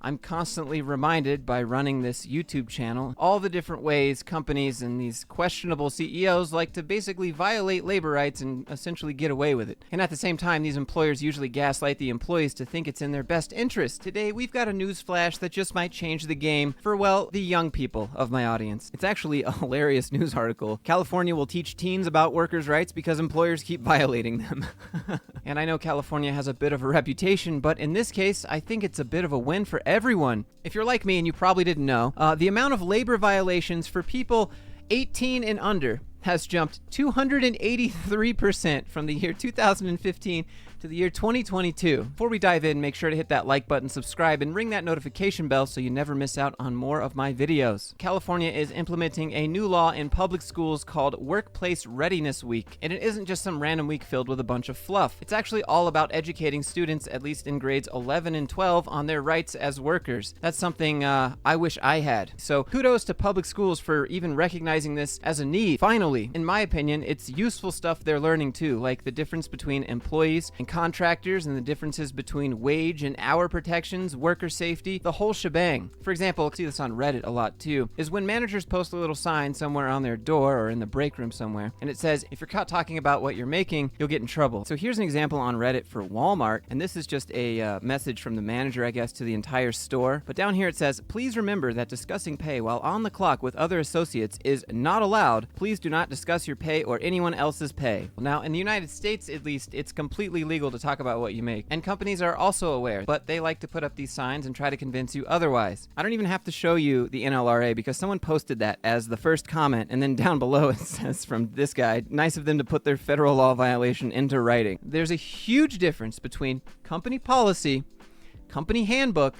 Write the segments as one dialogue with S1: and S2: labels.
S1: I'm constantly reminded by running this YouTube channel all the different ways companies and these questionable CEOs like to basically violate labor rights and essentially get away with it. And at the same time, these employers usually gaslight the employees to think it's in their best interest. Today, we've got a news flash that just might change the game for, well, the young people of my audience. It's actually a hilarious news article. California will teach teens about workers' rights because employers keep violating them. And I know California has a bit of a reputation, but in this case, I think it's a bit of a win for everyone. If you're like me and you probably didn't know, the amount of labor violations for people 18 and under has jumped 283% from the year 2015 to the year 2022. Before we dive in, make sure to hit that like button, subscribe, and ring that notification bell so you never miss out on more of my videos. California is implementing a new law in public schools called Workplace Readiness Week, and it isn't just some random week filled with a bunch of fluff. It's actually all about educating students, at least in grades 11 and 12, on their rights as workers. That's something I wish I had. So kudos to public schools for even recognizing this as a need. Finally, in my opinion, it's useful stuff they're learning too, like the difference between employees and contractors and the differences between wage and hour protections, worker safety, the whole shebang. For example, I see this on Reddit a lot too, is when managers post a little sign somewhere on their door or in the break room somewhere, and it says, if you're caught talking about what you're making, you'll get in trouble. So here's an example on Reddit for Walmart, and this is just a message from the manager, I guess, to the entire store. But down here it says, please remember that discussing pay while on the clock with other associates is not allowed. Please do not discuss your pay or anyone else's pay. Now, in the United States, at least, it's completely legal to talk about what you make. And companies are also aware, but they like to put up these signs and try to convince you otherwise. I don't even have to show you the NLRA because someone posted that as the first comment, and then down below it says from this guy, nice of them to put their federal law violation into writing. There's a huge difference between company policy, company handbook,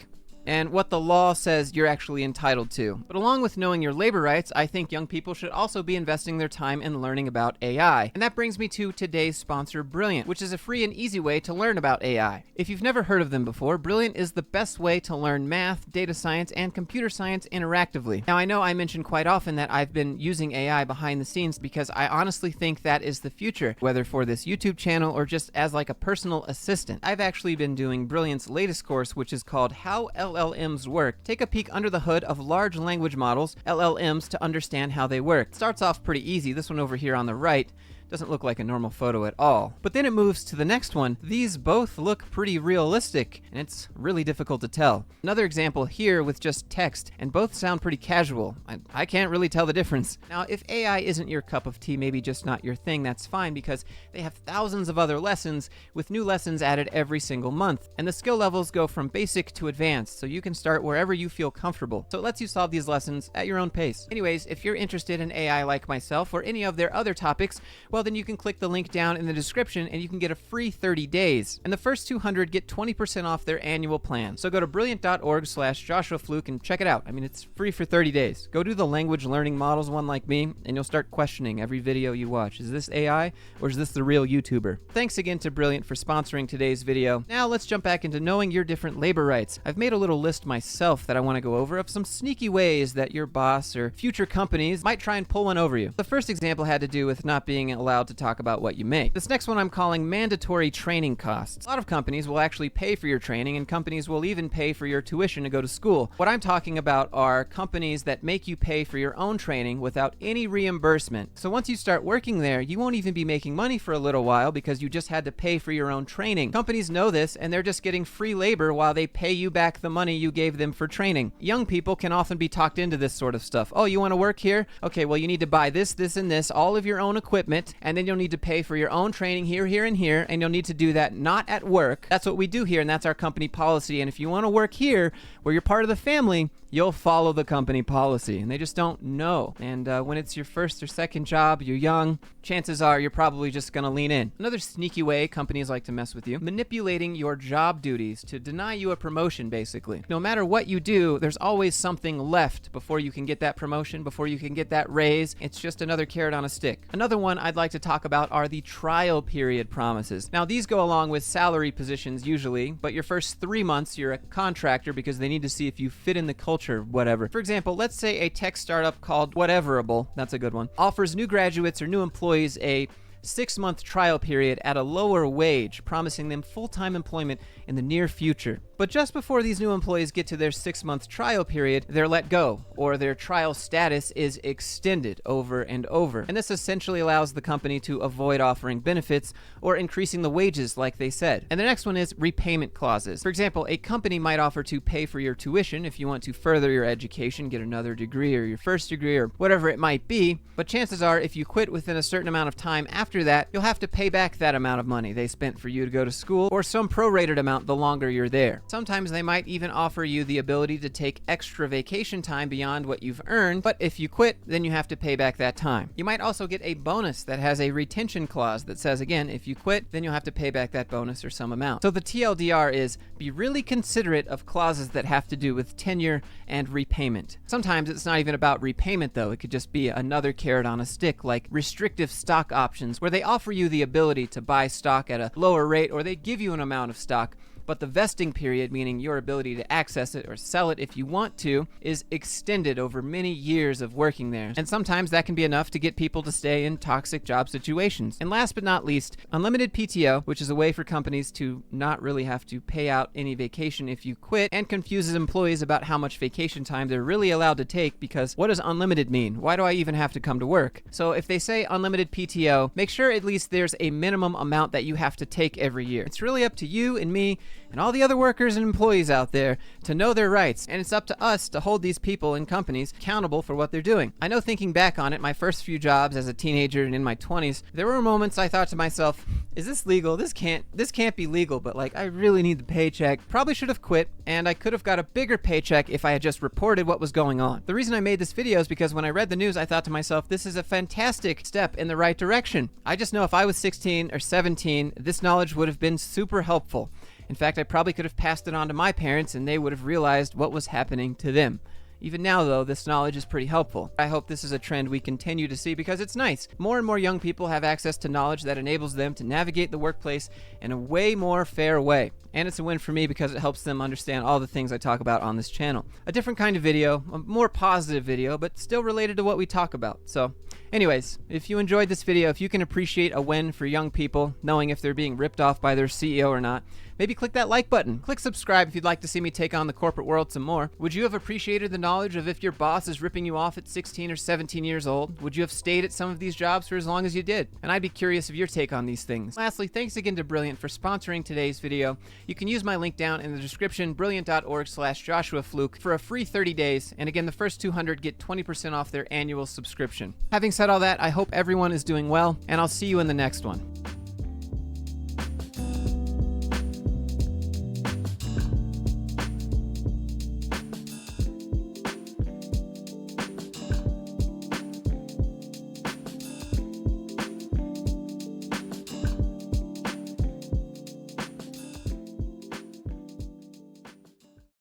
S1: and what the law says you're actually entitled to. But along with knowing your labor rights, I think young people should also be investing their time in learning about AI. And that brings me to today's sponsor, Brilliant, which is a free and easy way to learn about AI. If you've never heard of them before, Brilliant is the best way to learn math, data science, and computer science interactively. Now, I know I mention quite often that I've been using AI behind the scenes because I honestly think that is the future, whether for this YouTube channel or just as like a personal assistant. I've actually been doing Brilliant's latest course, which is called How LLMs Work. Take a peek under the hood of large language models, LLMs, to understand how they work. It starts off pretty easy. This one over here on the right doesn't look like a normal photo at all. But then it moves to the next one. These both look pretty realistic, and it's really difficult to tell. Another example here with just text, and both sound pretty casual. I can't really tell the difference. Now, if AI isn't your cup of tea, maybe just not your thing, that's fine because they have thousands of other lessons with new lessons added every single month. And the skill levels go from basic to advanced, so you can start wherever you feel comfortable. So it lets you solve these lessons at your own pace. Anyways, if you're interested in AI like myself or any of their other topics, well, then you can click the link down in the description and you can get a free 30 days. And the first 200 get 20% off their annual plan. So go to brilliant.org/Joshua Fluke and check it out. I mean, it's free for 30 days. Go do the language learning models one like me, and you'll start questioning every video you watch. Is this AI or is this the real YouTuber? Thanks again to Brilliant for sponsoring today's video. Now let's jump back into knowing your different labor rights. I've made a little list myself that I want to go over of some sneaky ways that your boss or future companies might try and pull one over you. The first example had to do with not being allowed to talk about what you make. This next one I'm calling mandatory training costs. A lot of companies will actually pay for your training, and companies will even pay for your tuition to go to school. What I'm talking about are companies that make you pay for your own training without any reimbursement. So once you start working there, you won't even be making money for a little while because you just had to pay for your own training. Companies know this, and they're just getting free labor while they pay you back the money you gave them for training. Young people can often be talked into this sort of stuff. Oh, you want to work here? Okay, well, you need to buy this, this, and this, all of your own equipment, and then you'll need to pay for your own training here, here, and here, and you'll need to do that not at work. That's what we do here, and that's our company policy. And if you want to work here, where you're part of the family, you'll follow the company policy. And they just don't know. And when it's your first or second job, you're young, chances are you're probably just going to lean in. Another sneaky way companies like to mess with you, manipulating your job duties to deny you a promotion, basically. No matter what you do, there's always something left before you can get that promotion, before you can get that raise. It's just another carrot on a stick. Another one I'd like to talk about are the trial period promises. Now, these go along with salary positions usually, but your first 3 months, you're a contractor because they need to see if you fit in the culture, whatever. For example, let's say a tech startup called Whateverable, that's a good one, offers new graduates or new employees a 6-month trial period at a lower wage, promising them full-time employment in the near future. But just before these new employees get to their 6-month trial period, they're let go, or their trial status is extended over and over. And this essentially allows the company to avoid offering benefits or increasing the wages like they said. And the next one is repayment clauses. For example, a company might offer to pay for your tuition if you want to further your education, get another degree or your first degree or whatever it might be. But chances are, if you quit within a certain amount of time after that, you'll have to pay back that amount of money they spent for you to go to school, or some prorated amount the longer you're there. Sometimes they might even offer you the ability to take extra vacation time beyond what you've earned, but if you quit, then you have to pay back that time. You might also get a bonus that has a retention clause that says, again, if you quit, then you'll have to pay back that bonus or some amount. So the TLDR is, be really considerate of clauses that have to do with tenure and repayment. Sometimes it's not even about repayment though. It could just be another carrot on a stick, like restrictive stock options, where they offer you the ability to buy stock at a lower rate, or they give you an amount of stock, but the vesting period, meaning your ability to access it or sell it if you want to, is extended over many years of working there. And sometimes that can be enough to get people to stay in toxic job situations. And last but not least, unlimited PTO, which is a way for companies to not really have to pay out any vacation if you quit, and confuses employees about how much vacation time they're really allowed to take, because what does unlimited mean? Why do I even have to come to work? So if they say unlimited PTO, make sure at least there's a minimum amount that you have to take every year. It's really up to you and me and all the other workers and employees out there to know their rights, and it's up to us to hold these people and companies accountable for what they're doing. I know, thinking back on it, my first few jobs as a teenager and in my 20s, there were moments I thought to myself, is this legal? This can't be legal, but like, I really need the paycheck. Probably should have quit, and I could have got a bigger paycheck if I had just reported what was going on. The reason I made this video is because when I read the news, I thought to myself, this is a fantastic step in the right direction. I just know if I was 16 or 17, this knowledge would have been super helpful. In fact, I probably could have passed it on to my parents and they would have realized what was happening to them. Even now, though, this knowledge is pretty helpful. I hope this is a trend we continue to see because it's nice. More and more young people have access to knowledge that enables them to navigate the workplace in a way more fair way. And it's a win for me because it helps them understand all the things I talk about on this channel. A different kind of video, a more positive video, but still related to what we talk about. So anyways, if you enjoyed this video, if you can appreciate a win for young people, knowing if they're being ripped off by their CEO or not, maybe click that like button. Click subscribe if you'd like to see me take on the corporate world some more. Would you have appreciated the knowledge of if your boss is ripping you off at 16 or 17 years old? Would you have stayed at some of these jobs for as long as you did? And I'd be curious of your take on these things. Lastly, thanks again to Brilliant for sponsoring today's video. You can use my link down in the description, brilliant.org/Joshua Fluke, for a free 30 days. And again, the first 200 get 20% off their annual subscription. Having said all that, I hope everyone is doing well, and I'll see you in the next one.